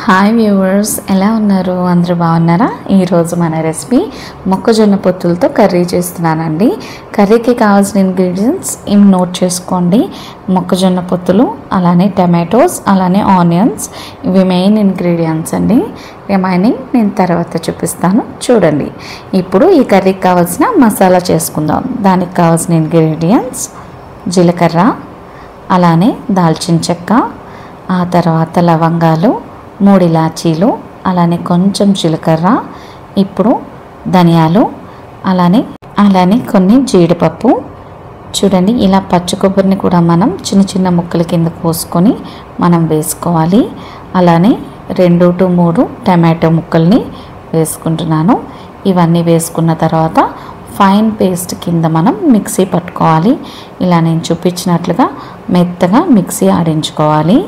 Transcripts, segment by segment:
Hi viewers, ఎలా ఉన్నారు? అందరూ బాగున్నారా? ఈరోజు మన రెసిపీ మొక్కజొన్న పొత్తులతో కర్రీ చేస్తున్నానండి. కర్రీకి కావాల్సిన ఇంగ్రీడియంట్స్ ఇవి నోట్ చేసుకోండి. మొక్కజొన్న పొత్తులు, అలానే టమాటోస్, అలానే ఆనియన్స్, ఇవి మెయిన్ ఇంగ్రీడియంట్స్ అండి. రిమైనింగ్ నేను తర్వాత చూపిస్తాను, చూడండి. ఇప్పుడు ఈ కర్రీకి కావాల్సిన మసాలా చేసుకుందాం. దానికి కావాల్సిన ఇంగ్రీడియంట్స్ జీలకర్ర, అలానే దాల్చిన చెక్క, ఆ తర్వాత లవంగాలు, 3 ఇలాచీలు, అలానే కొంచెం జీలకర్ర, ఇప్పుడు ధనియాలు, అలానే కొన్ని జీడిపప్పు. చూడండి, ఇలా పచ్చి కొబ్బరిని కూడా మనం చిన్న చిన్న ముక్కల కింద కోసుకొని మనం వేసుకోవాలి. అలానే 2 to 3 టమాటో ముక్కల్ని వేసుకుంటున్నాను. ఇవన్నీ వేసుకున్న తర్వాత ఫైన్ పేస్ట్ కింద మనం మిక్సీ పట్టుకోవాలి. ఇలా నేను చూపించినట్లుగా మెత్తగా మిక్సీ ఆడించుకోవాలి.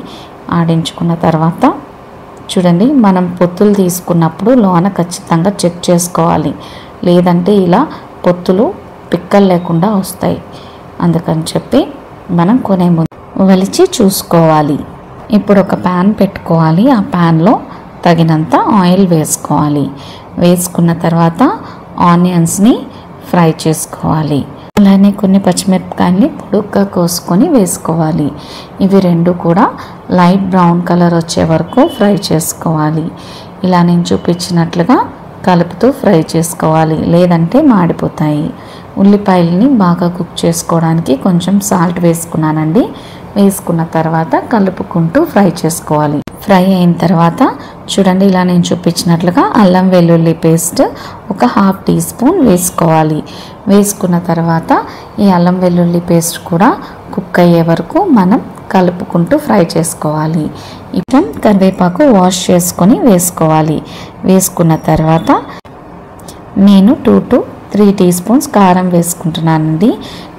ఆడించుకున్న తర్వాత చూడండి, మనం పొత్తులు తీసుకున్నప్పుడు లోన ఖచ్చితంగా చెక్ చేసుకోవాలి, లేదంటే ఇలా పొత్తులు పిక్కలు లేకుండా వస్తాయి. అందుకని చెప్పి మనం కొనే ముందు వలిచి చూసుకోవాలి. ఇప్పుడు ఒక ప్యాన్ పెట్టుకోవాలి. ఆ ప్యాన్లో తగినంత ఆయిల్ వేసుకోవాలి. వేసుకున్న తర్వాత ఆనియన్స్ని ఫ్రై చేసుకోవాలి. అలానే కొన్ని పచ్చిమిరపకాయల్ని పొడుగ్గా కోసుకొని వేసుకోవాలి. ఇవి 2 కూడా లైట్ బ్రౌన్ కలర్ వచ్చే వరకు ఫ్రై చేసుకోవాలి. ఇలా నేను చూపించినట్లుగా కలుపుతూ ఫ్రై చేసుకోవాలి, లేదంటే మాడిపోతాయి. ఉల్లిపాయలని బాగా కుక్ చేసుకోవడానికి కొంచెం సాల్ట్ వేసుకున్నానండి. వేసుకున్న తర్వాత కలుపుకుంటూ ఫ్రై చేసుకోవాలి. ఫ్రై అయిన తర్వాత చూడండి, ఇలా నేను చూపించినట్లుగా అల్లం వెల్లుల్లి పేస్ట్ ఒక 1/2 టీ స్పూన్ వేసుకోవాలి. వేసుకున్న తర్వాత ఈ అల్లం వెల్లుల్లి పేస్ట్ కూడా కుక్ అయ్యే వరకు మనం కలుపుకుంటూ ఫ్రై చేసుకోవాలి. ఇప్పుడు కరివేపాకు వాష్ చేసుకొని వేసుకోవాలి. వేసుకున్న తర్వాత నేను 2 to 3 టీ స్పూన్స్ కారం వేసుకుంటున్నానండి.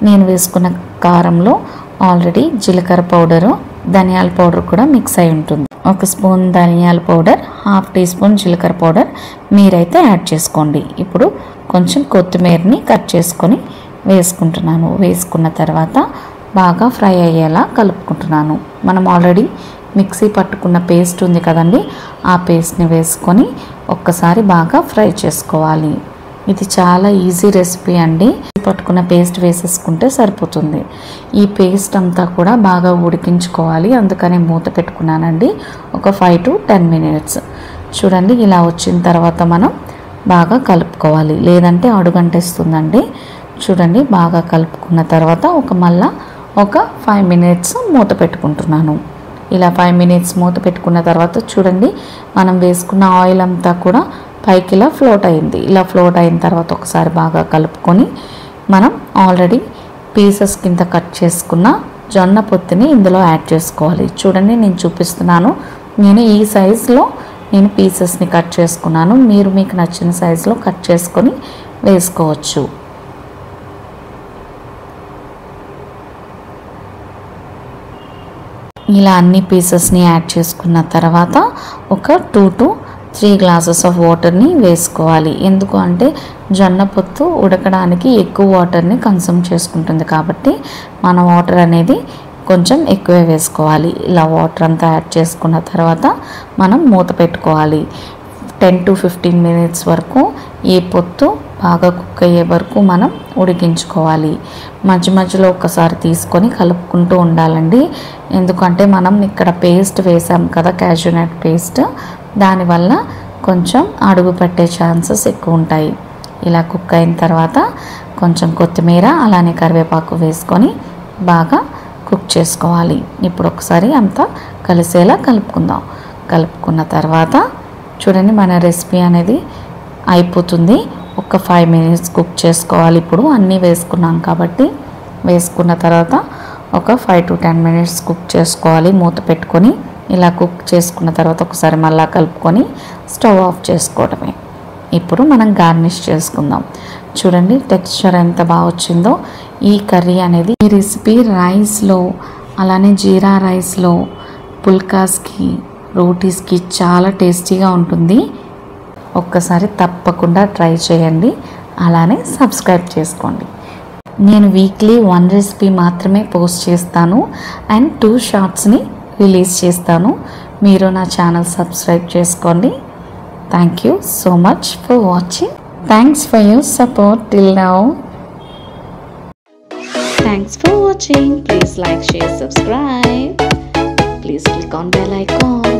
నేను వేసుకున్న కారంలో ఆల్రెడీ జీలకర్ర పౌడరు, ధనియాల పౌడర్ కూడా మిక్స్ అయి ఉంటుంది. 1 స్పూన్ ధనియాల పౌడర్, 1/2 టీ స్పూన్ జీలకర్ర పౌడర్ మీరైతే యాడ్ చేసుకోండి. ఇప్పుడు కొంచెం కొత్తిమీరని కట్ చేసుకొని వేసుకుంటున్నాను. వేసుకున్న తర్వాత బాగా ఫ్రై అయ్యేలా కలుపుకుంటున్నాను. మనం ఆల్రెడీ మిక్సీ పట్టుకున్న పేస్ట్ ఉంది కదండి, ఆ పేస్ట్ని వేసుకొని ఒక్కసారి బాగా ఫ్రై చేసుకోవాలి. ఇది చాలా ఈజీ రెసిపీ అండి. పట్టుకున్న పేస్ట్ వేసేసుకుంటే సరిపోతుంది. ఈ పేస్ట్ అంతా కూడా బాగా ఉడికించుకోవాలి, అందుకనే మూత పెట్టుకున్నానండి. ఒక 5 to 10 minutes. చూడండి, ఇలా వచ్చిన తర్వాత మనం బాగా కలుపుకోవాలి, లేదంటే అడుగంటేస్తుందండి. చూడండి, బాగా కలుపుకున్న తర్వాత మళ్ళా ఒక 5 minutes మూత పెట్టుకుంటున్నాను. ఇలా 5 minutes మూత పెట్టుకున్న తర్వాత చూడండి, మనం వేసుకున్న ఆయిల్ అంతా కూడా పైకి ఇలా ఫ్లోట్ అయింది. ఇలా ఫ్లోట్ అయిన తర్వాత ఒకసారి బాగా కలుపుకొని మనం ఆల్రెడీ పీసెస్ కింద కట్ చేసుకున్న జొన్న పొత్తుని ఇందులో యాడ్ చేసుకోవాలి. చూడండి, నేను చూపిస్తున్నాను. నేను ఈ సైజులో నేను పీసెస్ని కట్ చేసుకున్నాను. మీరు మీకు నచ్చిన సైజులో కట్ చేసుకొని వేసుకోవచ్చు. ఇలా అన్ని పీసెస్ని యాడ్ చేసుకున్న తర్వాత ఒక 2 to 3 గ్లాసెస్ ఆఫ్ వాటర్ని వేసుకోవాలి. ఎందుకు అంటే జొన్న పొత్తు ఉడకడానికి ఎక్కువ వాటర్ని కన్సూమ్ చేసుకుంటుంది, కాబట్టి మన వాటర్ అనేది కొంచెం ఎక్కువే వేసుకోవాలి. ఇలా వాటర్ అంతా యాడ్ చేసుకున్న తర్వాత మనం మూత పెట్టుకోవాలి. 10 to 15 minutes వరకు ఈ పొత్తు బాగా కుక్ అయ్యే వరకు మనం ఉడికించుకోవాలి. మధ్య మధ్యలో ఒకసారి తీసుకొని కలుపుకుంటూ ఉండాలండి. ఎందుకంటే మనం ఇక్కడ పేస్ట్ వేసాం కదా, క్యాష్యూ నట్ పేస్ట్, దానివల్ల కొంచెం అడుగు పట్టే ఛాన్సెస్ ఎక్కువ ఉంటాయి. ఇలా కుక్ అయిన తర్వాత కొంచెం కొత్తిమీర, అలానే కరివేపాకు వేసుకొని బాగా కుక్ చేసుకోవాలి. ఇప్పుడు ఒకసారి అంతా కలిసేలా కలుపుకుందాం. కలుపుకున్న తర్వాత చూడండి, మన రెసిపీ అనేది అయిపోతుంది. ఒక 5 minutes కుక్ చేసుకోవాలి. ఇప్పుడు అన్నీ వేసుకున్నాం కాబట్టి వేసుకున్న తర్వాత ఒక 5 to 10 minutes కుక్ చేసుకోవాలి మూత పెట్టుకొని. ఇలా కుక్ చేసుకున్న తర్వాత ఒకసారి మళ్ళీ కలుపుకొని స్టవ్ ఆఫ్ చేసుకోవడమే. ఇప్పుడు మనం గార్నిష్ చేసుకుందాం. చూడండి, టెక్స్చర్ ఎంత బాగా వచ్చిందో. ఈ కర్రీ అనేది, ఈ రెసిపీ రైస్లో, అలానే జీరా రైస్లో, పుల్కాస్కి, రోటీస్కి చాలా టేస్టీగా ఉంటుంది. ఒక్కసారి తప్పకుండా ట్రై చేయండి. అలానే సబ్స్క్రైబ్ చేసుకోండి. నేను వీక్లీ 1 రెసిపీ మాత్రమే పోస్ట్ చేస్తాను అండ్ 2 షార్ట్స్ని రిలీజ్ చేస్తాను. మీరు నా ఛానల్ సబ్స్క్రైబ్ చేసుకోండి. Thank you so much for watching. Thanks for your support till now. Thanks for watching. Please like, share, subscribe. Please click on bell icon.